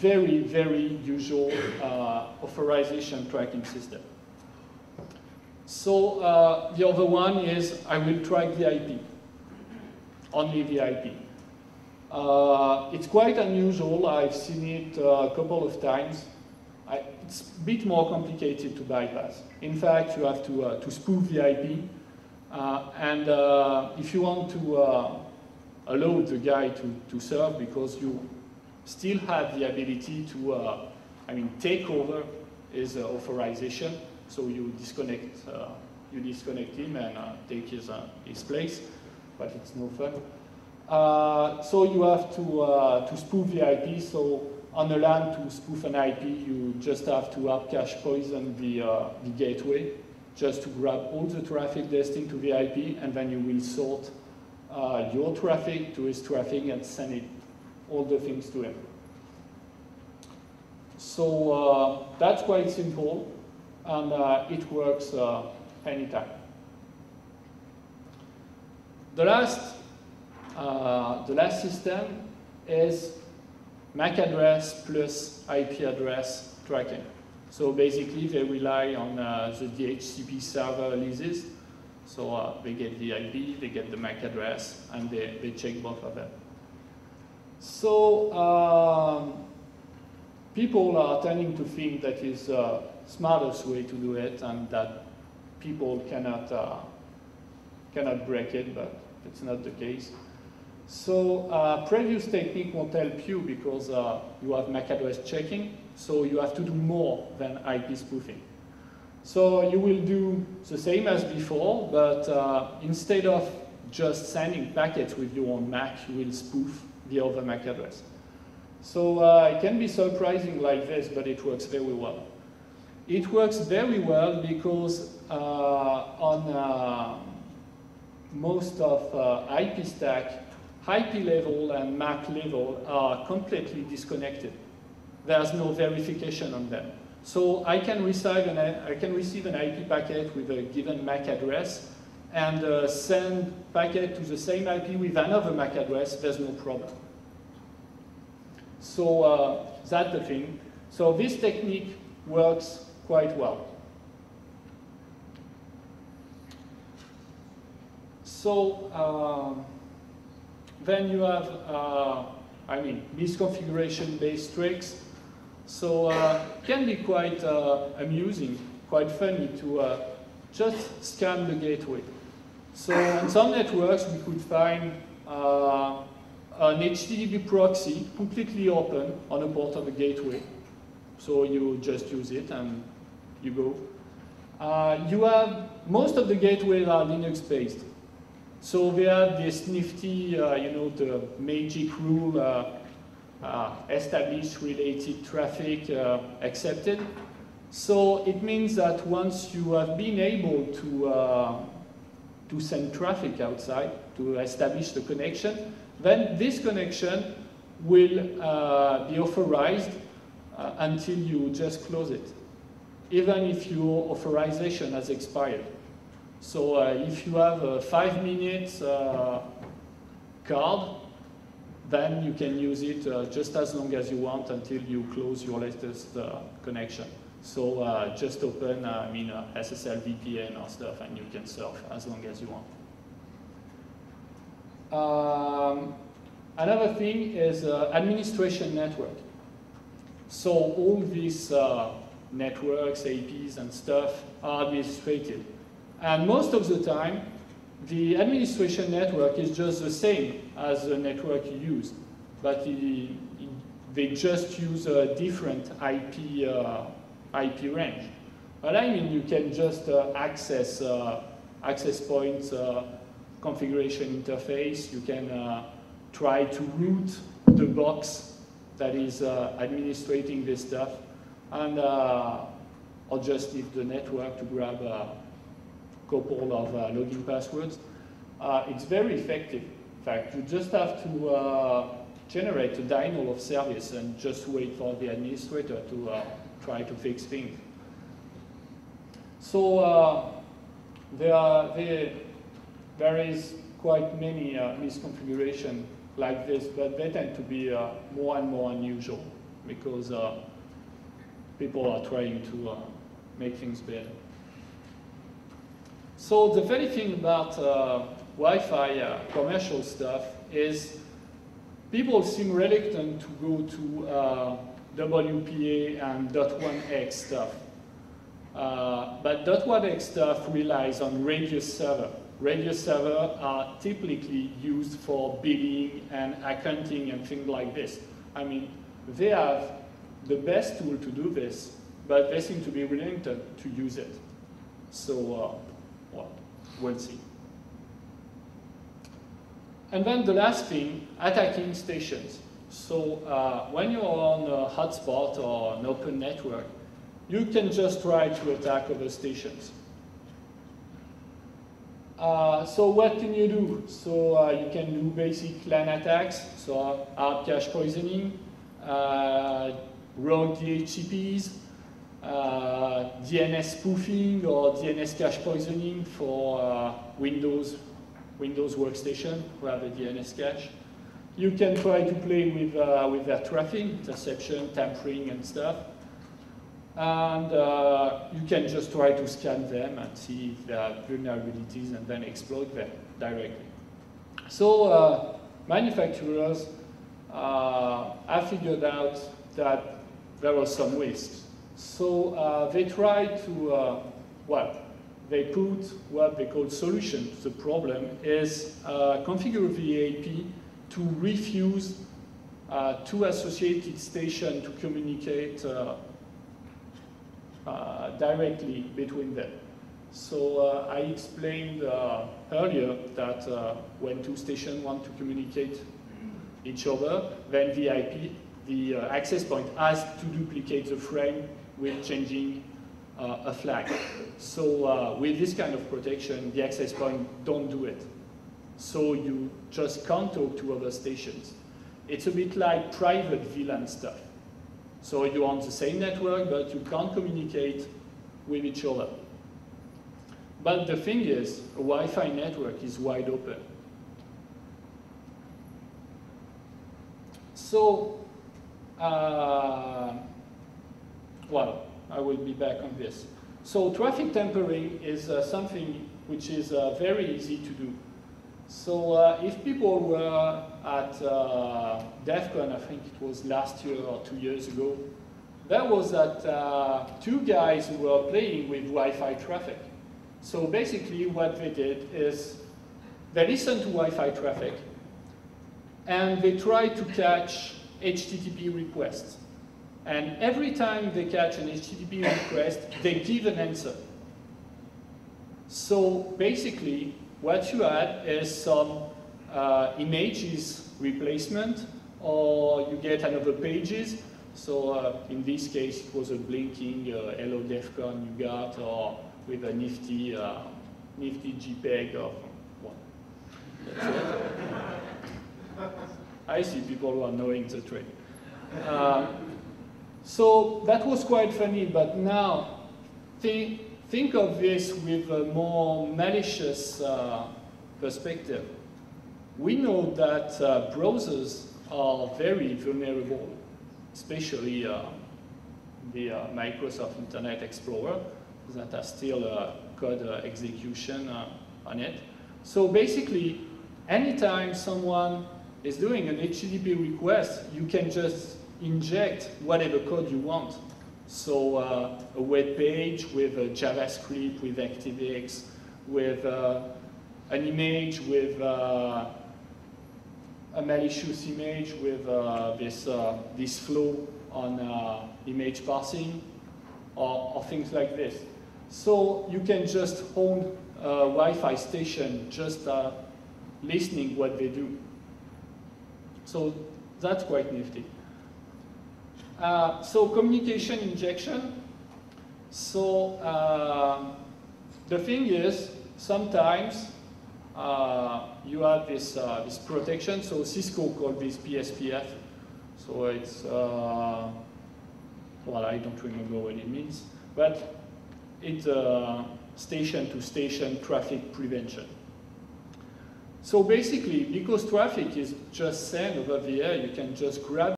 very, very usual authorization tracking system. So the other one is I will track the IP, only the IP. It's quite unusual. I've seen it a couple of times. It's a bit more complicated to bypass. In fact, you have to spoof the IP. And if you want to allow the guy to serve, because you still have the ability to, take over his authorization. So you disconnect him and take his place, but it's no fun. So you have to spoof the IP. So on the LAN, to spoof an IP, you just have to hardcache poison the gateway, just to grab all the traffic destined to the IP, and then you will sort your traffic to his traffic and send it, all the things to him. So that's quite simple, and it works anytime. The last system is MAC address plus IP address tracking. So basically, they rely on the DHCP server leases. So they get the IP, they get the MAC address, and they check both of them. So people are tending to think that is the smartest way to do it, and that people cannot break it, but it's not the case. So previous technique won't help you because you have MAC address checking, so you have to do more than IP spoofing. So you will do the same as before, but instead of just sending packets with your own MAC, you will spoof the other MAC address. So it can be surprising like this, but it works very well. It works very well because on most of IP stack, IP level and MAC level are completely disconnected. There's no verification on them. So I can receive an IP packet with a given MAC address and send packet to the same IP with another MAC address. There's no problem. So that's the thing. So this technique works quite well. So then you have, misconfiguration-based tricks. So it can be quite amusing, quite funny to just scan the gateway. So on some networks, we could find an HTTP proxy completely open on a port of a gateway. So you just use it and you go. You have, most of the gateways are Linux-based. So they have this nifty, the magic rule, established related traffic accepted. So it means that once you have been able to send traffic outside, to establish the connection, then this connection will be authorized until you just close it, even if your authorization has expired. So if you have a 5 minutes card, then you can use it just as long as you want until you close your latest connection. So just open SSL VPN or stuff, and you can surf as long as you want. Another thing is administration network. So all these networks, APs and stuff are administrated. And most of the time, the administration network is just the same as the network you use, but they just use a different IP range. But you can just access points, configuration interface. You can try to route the box that is administrating this stuff, and or just leave the network to grab a couple of login passwords. It's very effective. In fact, you just have to generate a denial of service and just wait for the administrator to try to fix things. So there is quite many misconfiguration like this, but they tend to be more and more unusual. because people are trying to make things better. So the funny thing about Wi-Fi commercial stuff is people seem reluctant to go to WPA and .1x stuff. But .1x stuff relies on radius server. Radius servers are typically used for billing and accounting and things like this. I mean, they have the best tool to do this, but they seem to be reluctant to use it. So, well, we'll see. And then the last thing, attacking stations. So when you're on a hotspot or an open network, you can just try to attack other stations. So what can you do? So you can do basic LAN attacks, so hard cache poisoning, rogue DHCPs, DNS spoofing or DNS cache poisoning for Windows workstation who have a DNS cache. You can try to play with their traffic, interception, tampering, and stuff. And you can just try to scan them and see if there are vulnerabilities and then exploit them directly. So manufacturers have figured out that there are some risks. So they try to, well, they put what they call solution to the problem is configure the AP to refuse two associated stations to communicate directly between them. So I explained earlier that when two stations want to communicate each other, then the IP, the access point, has to duplicate the frame with changing a flag. So with this kind of protection, the access point don't do it. So you just can't talk to other stations. It's a bit like private VLAN stuff. So you're on the same network, but you can't communicate with each other. But the thing is, a Wi-Fi network is wide open. So, well, I will be back on this. So traffic tampering is something which is very easy to do. So if people were at DEF CON, I think it was last year or 2 years ago, there was that two guys who were playing with Wi-Fi traffic. So basically what they did is they listened to Wi-Fi traffic and they tried to catch HTTP requests. And every time they catch an HTTP request, they give an answer. So basically, what you had is some images replacement, or you get another pages. So in this case, it was a blinking hello DEF CON you got, or with a nifty JPEG of one. That's it. I see people who are knowing the trick. So that was quite funny, but now think of this with a more malicious perspective. We know that browsers are very vulnerable, especially the Microsoft Internet Explorer, that has still code execution on it. So basically, anytime someone is doing an HTTP request, you can just inject whatever code you want. So a web page with a JavaScript, with ActiveX, with an image, with a malicious image, with this flow on image parsing, or things like this. So you can just hold a Wi-Fi station just listening what they do. So that's quite nifty. So communication injection. So the thing is, sometimes you have this protection. So Cisco called this PSPF. So it's well, I don't remember what it means, but it's station-to-station traffic prevention. So basically, because traffic is just sent over the air, you can just grab